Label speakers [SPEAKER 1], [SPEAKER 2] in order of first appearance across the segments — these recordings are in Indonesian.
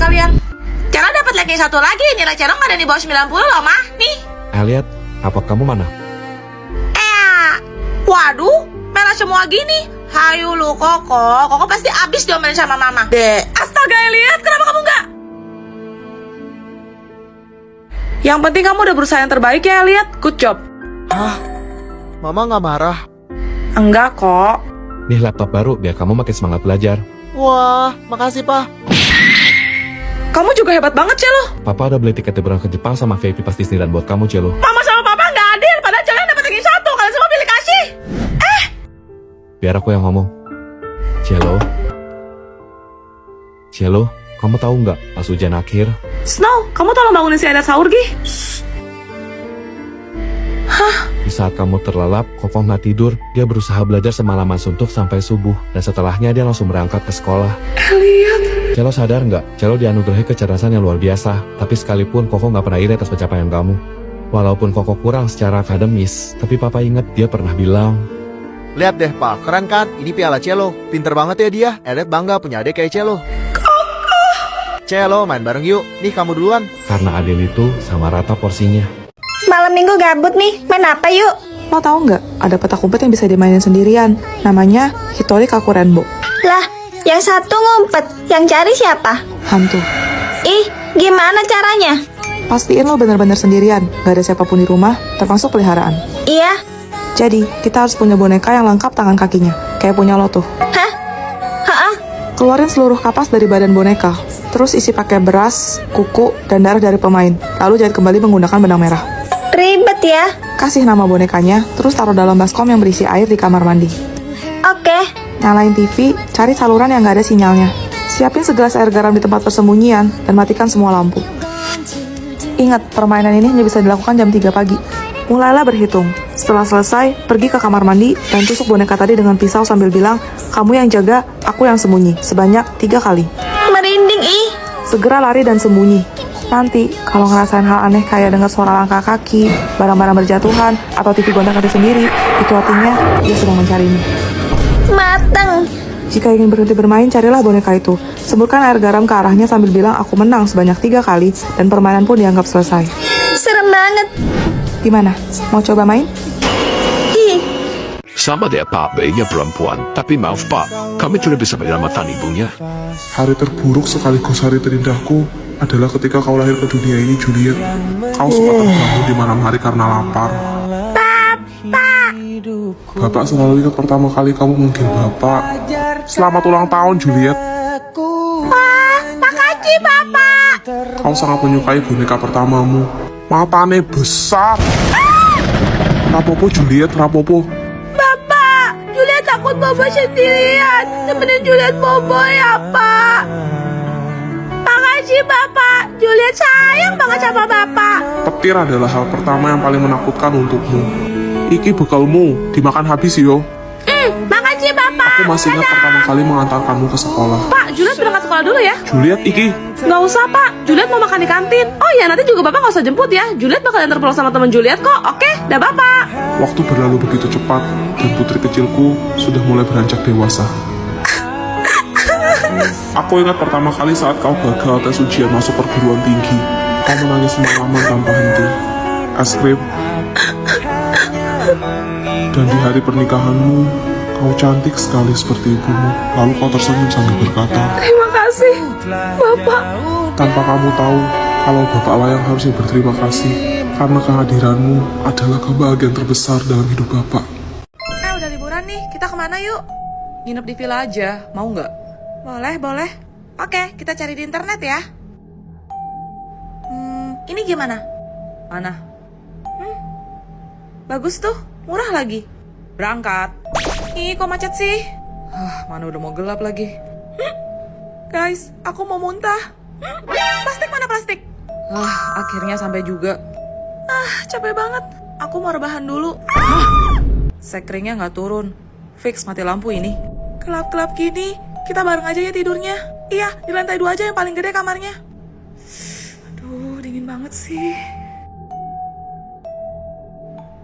[SPEAKER 1] kalian. Celo dapat ranking 1 lagi. Nilai Celo nggak ada di bawah 90 loh, Mah. Nih.
[SPEAKER 2] Elliot, rapot kamu mana?
[SPEAKER 1] Waduh, merah semua gini. Hayu lu, Koko pasti abis diomelin sama Mama. Astaga, Elliot, kenapa kamu nggak? Yang penting kamu udah berusaha yang terbaik ya, Elliot. Good job.
[SPEAKER 3] Mama nggak marah?
[SPEAKER 1] Enggak kok.
[SPEAKER 2] Nih laptop baru biar kamu makin semangat belajar.
[SPEAKER 3] Wah, makasih, Pak.
[SPEAKER 1] Kamu juga hebat banget, Celo.
[SPEAKER 2] Papa udah beli tiket liburan ke Jepang sama VIP pas Disneyland buat kamu, Celo.
[SPEAKER 1] Mama sama Papa nggak adil. Padahal Celo yang dapat ranking 1. Kalian semua pilih kasih.
[SPEAKER 2] Biar aku yang ngomong. Cielo, kamu tahu nggak pas ujian akhir?
[SPEAKER 1] Snow, kamu tolong bangunin si Aida sahur, Gi.
[SPEAKER 2] Di saat kamu terlelap, Koko nggak tidur. Dia berusaha belajar semalaman suntuk sampai subuh. Dan setelahnya dia langsung berangkat ke sekolah.
[SPEAKER 1] Elliot.
[SPEAKER 2] Cielo sadar nggak? Cielo dianugerahi kecerdasan yang luar biasa. Tapi sekalipun Koko nggak pernah iri atas pencapaian kamu. Walaupun Koko kurang secara akademis, tapi Papa ingat dia pernah bilang,
[SPEAKER 3] Lihat deh, Pak. Keren kan? Ini piala Celo. Pinter banget ya dia. Elliot bangga punya adik kayak Celo. Celo, main bareng yuk. Nih, kamu duluan.
[SPEAKER 2] karena adil itu sama rata porsinya.
[SPEAKER 4] Malam minggu gabut nih, main apa yuk?
[SPEAKER 5] Lo tahu nggak, ada petak umpet yang bisa dimainin sendirian. Namanya Hitori Kakurenbo.
[SPEAKER 4] Lah, yang satu ngumpet, yang cari siapa?
[SPEAKER 5] Hantu.
[SPEAKER 4] Ih, gimana caranya?
[SPEAKER 5] Pastiin lo bener-bener sendirian, gak ada siapapun di rumah, termasuk peliharaan.
[SPEAKER 4] Iya,
[SPEAKER 5] Jadi, kita harus punya boneka yang lengkap tangan kakinya, kayak punya lo tuh.
[SPEAKER 4] hah? Hah?
[SPEAKER 5] Keluarin seluruh kapas dari badan boneka, terus isi pakai beras, kuku, dan darah dari pemain. Lalu jahit kembali menggunakan benang merah.
[SPEAKER 4] Ribet ya.
[SPEAKER 5] Kasih nama bonekanya, terus taruh dalam baskom yang berisi air di kamar mandi.
[SPEAKER 4] Oke,
[SPEAKER 5] Nyalain TV, cari saluran yang gak ada sinyalnya. Siapin segelas air garam di tempat persembunyian, dan matikan semua lampu. Ingat, permainan ini hanya bisa dilakukan jam 3 pagi. Mulailah berhitung. Setelah selesai, pergi ke kamar mandi dan tusuk boneka tadi dengan pisau sambil bilang, kamu yang jaga, aku yang sembunyi, sebanyak 3 kali.
[SPEAKER 4] merinding ih.
[SPEAKER 5] Segera lari dan sembunyi. Nanti, kalau ngerasain hal aneh kayak dengar suara langkah kaki, barang-barang berjatuhan, atau TV gonta ganti sendiri, itu artinya dia sedang mencarimu.
[SPEAKER 4] Mateng.
[SPEAKER 5] Jika ingin berhenti bermain, carilah boneka itu. Semburkan air garam ke arahnya sambil bilang, aku menang sebanyak 3 kali, dan permainan pun dianggap selesai.
[SPEAKER 4] Serem banget.
[SPEAKER 5] Gimana? Mau coba main?
[SPEAKER 4] Ih,
[SPEAKER 6] Sama dia Pak bayinya perempuan, tapi maaf Pak, kami tidak bisa menyelamatkan ibunya.
[SPEAKER 7] Hari terburuk sekaligus hari terindahku adalah ketika kau lahir ke dunia ini, Juliet. Kau sempat terbangun di malam hari karena lapar. Bapak selalu ingat pertama kali kamu mungkin Bapak. Selamat ulang tahun, Juliet.
[SPEAKER 4] makasih Bapak.
[SPEAKER 7] Kau sangat menyukai boneka pertamamu. Matanya besar. Rapopo, Juliet, rapopo.
[SPEAKER 1] Bapak, Juliet takut Bobo sendirian. Temenin Juliet Bobo ya, Pak. Makasih, Bapak. Juliet sayang banget sama Bapak.
[SPEAKER 7] Petir adalah hal pertama yang paling menakutkan untukmu. Iki bekalmu, dimakan habis yo.
[SPEAKER 1] Makasih, Bapak.
[SPEAKER 7] Aku masih ingat pertama kali mengantarkanmu ke sekolah.
[SPEAKER 1] Pak, Juliet berangkat sekolah dulu ya.
[SPEAKER 7] Juliet, iki.
[SPEAKER 1] Nggak usah, Pak. Juliet mau makan di kantin. Oh ya, nanti juga Bapak nggak usah jemput ya. Juliet bakal antar pulang sama teman Juliet kok. Oke, dah Bapak.
[SPEAKER 7] Waktu berlalu begitu cepat, dan putri kecilku sudah mulai beranjak dewasa. Aku ingat pertama kali saat kau gagal tes ujian masuk perguruan tinggi. Kau menangis semalaman tanpa henti. Es krim. Dan di hari pernikahanmu, kau cantik sekali seperti ibumu. Lalu kau tersenyum sambil berkata,
[SPEAKER 1] Terima kasih, Bapak.
[SPEAKER 7] tanpa kamu tahu kalau bapaklah yang harusnya berterima kasih. Karena kehadiranmu adalah kebahagiaan terbesar dalam hidup bapak.
[SPEAKER 1] Udah liburan nih. Kita kemana yuk? Nginep di villa aja. Mau nggak? Boleh, boleh. Oke, kita cari di internet ya. Ini gimana? Mana? Bagus tuh, murah lagi. Berangkat. Ih, kok macet sih? Mana udah mau gelap lagi. Guys, aku mau muntah. Plastik mana plastik? Akhirnya sampai juga. Capek banget. Aku mau rebahan dulu. Sekringnya nggak turun. Fix mati lampu ini. Gelap-gelap gini, kita bareng aja ya tidurnya. Iya, di lantai 2 aja yang paling gede kamarnya. Aduh, dingin banget sih.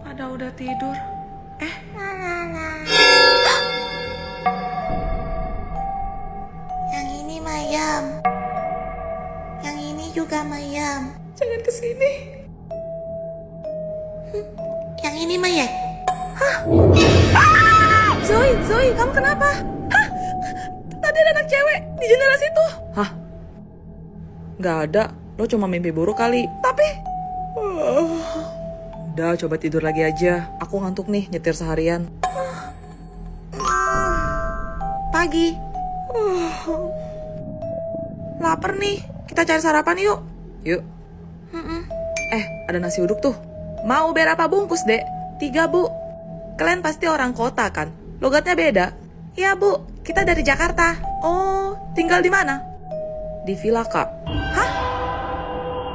[SPEAKER 1] Pada udah tidur. Yang ini Mayam.
[SPEAKER 8] juga Mayam.
[SPEAKER 1] Jangan kesini.
[SPEAKER 8] Yang ini Maya.
[SPEAKER 1] Zoe, kamu kenapa? Hah? Tadi ada anak cewek di jendela situ. Hah? Gak ada, lo cuma mimpi buruk kali. Tapi... Udah, coba tidur lagi aja. Aku ngantuk nih, nyetir seharian. Pagi. Laper nih, kita cari sarapan yuk. Yuk. Ada nasi uduk tuh. Mau berapa bungkus, Dek? 3, Bu. Kalian pasti orang kota kan? Logatnya beda. Iya, Bu. Kita dari Jakarta. Oh, tinggal di mana? Di villa, Kak. Hah?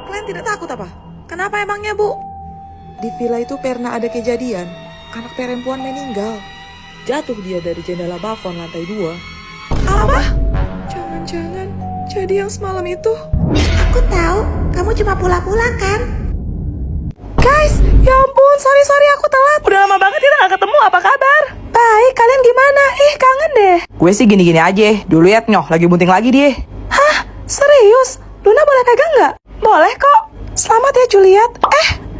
[SPEAKER 1] Kalian tidak takut apa? Kenapa emangnya, Bu? Di villa itu pernah ada kejadian. Anak perempuan meninggal. Jatuh dia dari jendela balkon lantai 2. Apa? Jangan-jangan jadi yang semalam itu.
[SPEAKER 8] Aku tahu, kamu cuma pula-pula kan?
[SPEAKER 5] Guys, ya ampun, sorry aku telat. Udah lama banget kita gak ketemu, apa kabar? Baik, kalian gimana? Kangen deh. Gue sih gini-gini aja. Dulu ya Nyoh, lagi bunting lagi dia. Hah? Serius? Luna boleh pegang gak? Boleh kok. Selamat ya Juliet.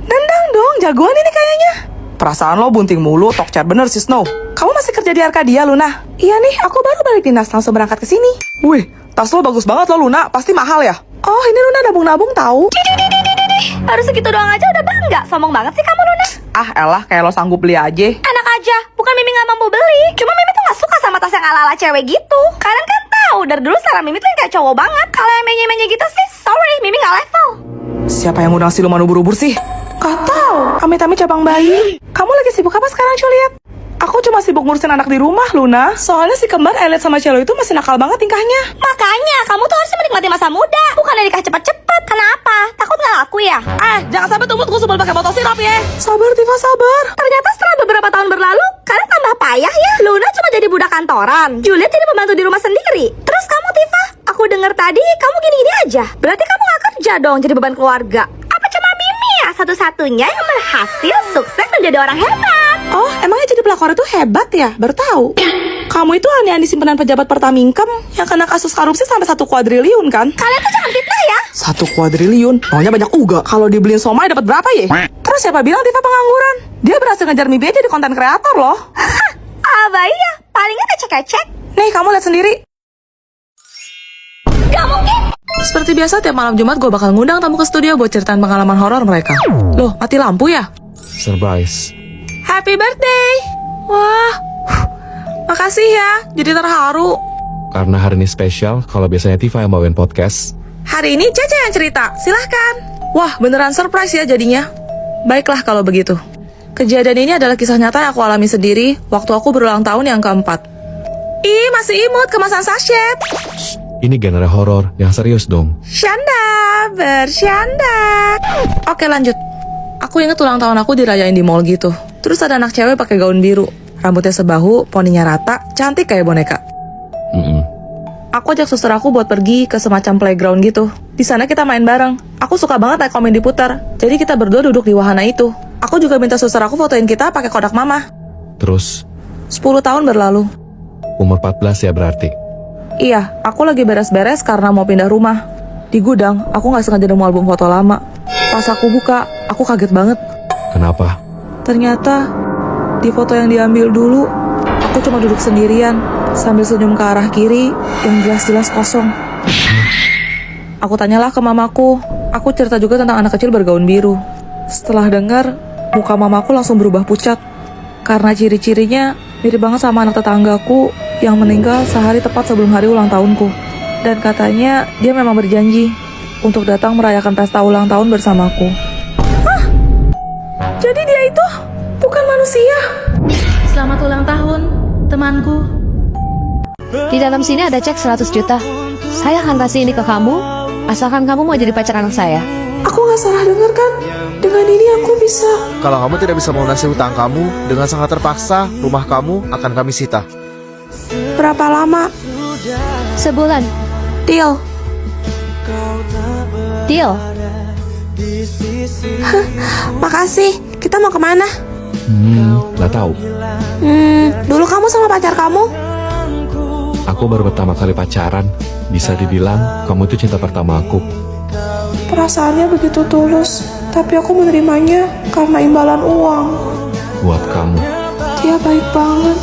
[SPEAKER 5] Nendang dong, jagoan ini kayaknya. Perasaan lo bunting mulu, tokcer bener sih Snow. Kamu masih kerja di Arkadia, Luna? Iya nih, aku baru balik dinas, langsung berangkat ke sini. Wih, tas lo bagus banget lo Luna, pasti mahal ya? Oh, ini Luna nabung-nabung tahu.
[SPEAKER 4] Baru segitu doang aja udah bangga. Sombong banget sih kamu, Luna.
[SPEAKER 5] Ah, elah, kayak lo sanggup beli aja.
[SPEAKER 4] Enak aja, bukan Mimi gak mampu beli. Cuma Mimi tuh gak suka sama tas yang ala-ala cewek gitu. Kalian kan tahu dari dulu selera Mimi tuh yang kayak cowok banget. Kalau yang menye-menye gitu sih, sorry, Mimi gak level.
[SPEAKER 5] Siapa yang undang siluman ubur-ubur sih? Gak tahu. Amit-amit cabang bayi. Kamu lagi sibuk apa sekarang, Juliet? Aku cuma sibuk ngurusin anak di rumah, Luna. Soalnya si kembar Elliot sama Cello itu masih nakal banget tingkahnya.
[SPEAKER 4] Makanya, kamu tuh harusnya menikmati masa muda. Bukannya nikah cepet-cepet. Kenapa? Takut gak laku ya?
[SPEAKER 5] Jangan sampai tumbut sebelum pakai botol sirop ya. Sabar, Tifa, sabar.
[SPEAKER 4] Ternyata setelah beberapa tahun berlalu, kalian tambah payah ya. Luna cuma jadi budak kantoran. Juliet jadi pembantu di rumah sendiri. Terus kamu, Tifa, aku denger tadi kamu gini-gini aja. Berarti kamu gak kerja dong jadi beban keluarga. Apa cuma Mimi ya satu-satunya yang berhasil sukses menjadi orang hebat?
[SPEAKER 5] Oh, emangnya jadi pelakor itu hebat ya? Baru tahu. Kamu itu alih-alih simpenan pejabat Pertamingkem yang kena kasus korupsi sampai 1 kuadriliun kan?
[SPEAKER 4] Kalian tuh jangan fitnah ya.
[SPEAKER 5] 1 kuadriliun? Maunya banyak uga. Kalau dibeliin somai dapat berapa ya? Terus siapa bilang Tifa pengangguran? Dia berhasil ngejar mimpi aja di konten kreator loh.
[SPEAKER 4] Abah iya, palingnya kecek-kecek.
[SPEAKER 5] Nih, kamu lihat sendiri.
[SPEAKER 4] Gak mungkin.
[SPEAKER 1] Seperti biasa, tiap malam Jumat gue bakal ngundang tamu ke studio buat ceritain pengalaman horor mereka. Loh, mati lampu ya?
[SPEAKER 2] Surprise.
[SPEAKER 1] Happy birthday! Wah, makasih ya, jadi terharu.
[SPEAKER 2] Karena hari ini spesial, kalau biasanya Tifa yang bawain podcast.
[SPEAKER 1] Hari ini Caca yang cerita, silahkan. Wah, beneran surprise ya jadinya. Baiklah kalau begitu. Kejadian ini adalah kisah nyata yang aku alami sendiri waktu aku berulang tahun yang keempat. Ih, masih imut kemasan sachet.
[SPEAKER 2] Ini genre horor, yang serius dong.
[SPEAKER 1] Syanda, bersyanda. Oke, lanjut. Aku inget ulang tahun aku dirayain di mall gitu. Terus ada anak cewek pakai gaun biru, rambutnya sebahu, poninya rata, cantik kayak boneka. Aku ajak suster aku buat pergi ke semacam playground gitu. Di sana kita main bareng. Aku suka banget naik komen diputar. Jadi kita berdua duduk di wahana itu. Aku juga minta suster aku fotoin kita pakai kodak mama.
[SPEAKER 2] Terus,
[SPEAKER 1] 10 tahun berlalu.
[SPEAKER 2] umur 14 ya berarti.
[SPEAKER 1] Iya, aku lagi beres-beres karena mau pindah rumah. Di gudang, aku gak sengaja nemu album foto lama. Pas aku buka, aku kaget banget.
[SPEAKER 2] Kenapa?
[SPEAKER 1] Ternyata, di foto yang diambil dulu, aku cuma duduk sendirian, sambil senyum ke arah kiri, yang jelas-jelas kosong. Aku tanyalah ke mamaku, aku cerita juga tentang anak kecil bergaun biru. Setelah dengar, muka mamaku langsung berubah pucat. Karena ciri-cirinya mirip banget sama anak tetanggaku yang meninggal sehari tepat sebelum hari ulang tahunku. Dan katanya dia memang berjanji untuk datang merayakan pesta ulang tahun bersamaku. Hah? Jadi dia itu bukan manusia?
[SPEAKER 9] Selamat ulang tahun, temanku. Di dalam sini ada cek 100 juta. Saya akan kasih ini ke kamu, asalkan kamu mau jadi pacar anak saya.
[SPEAKER 5] Aku gak salah dengar kan? Dengan ini aku bisa.
[SPEAKER 3] Kalau kamu tidak bisa melunasi hutang kamu, dengan sangat terpaksa, rumah kamu akan kami sita.
[SPEAKER 5] Berapa lama?
[SPEAKER 9] Sebulan.
[SPEAKER 5] Deal.
[SPEAKER 9] Deal.
[SPEAKER 5] Makasih. Kita mau kemana?
[SPEAKER 2] Nggak tahu.
[SPEAKER 5] Dulu kamu sama pacar kamu?
[SPEAKER 2] Aku baru pertama kali pacaran. Bisa dibilang kamu itu cinta pertama aku.
[SPEAKER 5] Perasaannya begitu tulus, tapi aku menerimanya karena imbalan uang.
[SPEAKER 2] Buat kamu.
[SPEAKER 5] Dia baik banget.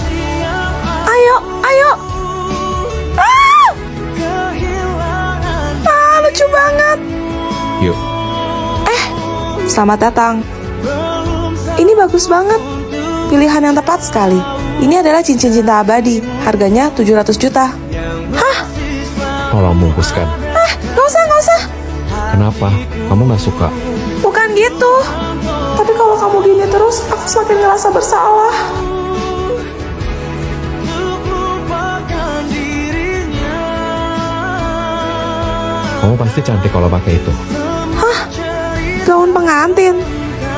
[SPEAKER 5] Ayo, ayo. Lucu banget.
[SPEAKER 2] Yuk.
[SPEAKER 5] Selamat datang. Ini bagus banget. Pilihan yang tepat sekali. Ini adalah cincin cinta abadi. Harganya 700 juta.
[SPEAKER 2] Tolong bungkuskan.
[SPEAKER 5] Gak usah, gak usah.
[SPEAKER 2] Kenapa? Kamu gak suka?
[SPEAKER 5] Bukan gitu. Tapi kalau kamu gini terus, aku semakin ngerasa bersalah.
[SPEAKER 2] Kamu pasti cantik kalau pakai itu.
[SPEAKER 5] Gaun pengantin.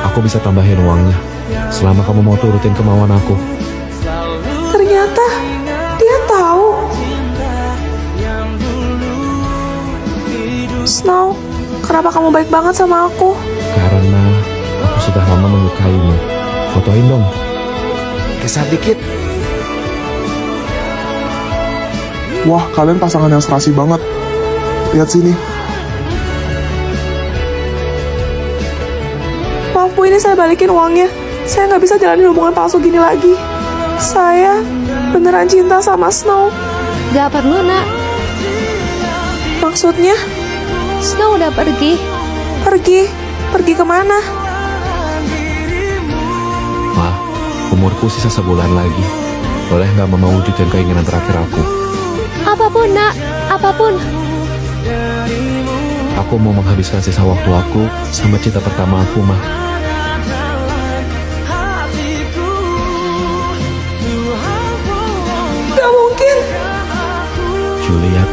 [SPEAKER 2] Aku bisa tambahin uangnya. Selama kamu mau turutin kemauan aku.
[SPEAKER 5] Ternyata dia tahu. Snow, kenapa kamu baik banget sama aku?
[SPEAKER 2] Karena aku sudah lama menyukaimu. Fotoin dong.
[SPEAKER 3] Geser dikit.
[SPEAKER 7] Wah, kalian pasangan yang serasi banget. Lihat sini.
[SPEAKER 5] Maaf Bu, ini saya balikin uangnya. Saya nggak bisa jalanin hubungan palsu gini lagi. Saya beneran cinta sama Snow.
[SPEAKER 9] Gak perlu, nak.
[SPEAKER 5] Maksudnya,
[SPEAKER 9] Snow udah pergi.
[SPEAKER 5] pergi kemana?
[SPEAKER 2] Ma, umurku sisa sebulan lagi. Boleh nggak Mama wujudin keinginan terakhir aku?
[SPEAKER 9] Apapun, nak. Apapun.
[SPEAKER 2] Aku mau menghabiskan sisa waktu aku sama cinta pertama aku, Ma.
[SPEAKER 5] Gak mungkin.
[SPEAKER 2] Juliet,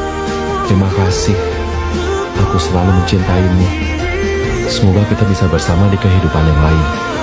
[SPEAKER 2] terima kasih. Aku selalu mencintaimu. Semoga kita bisa bersama di kehidupan yang lain.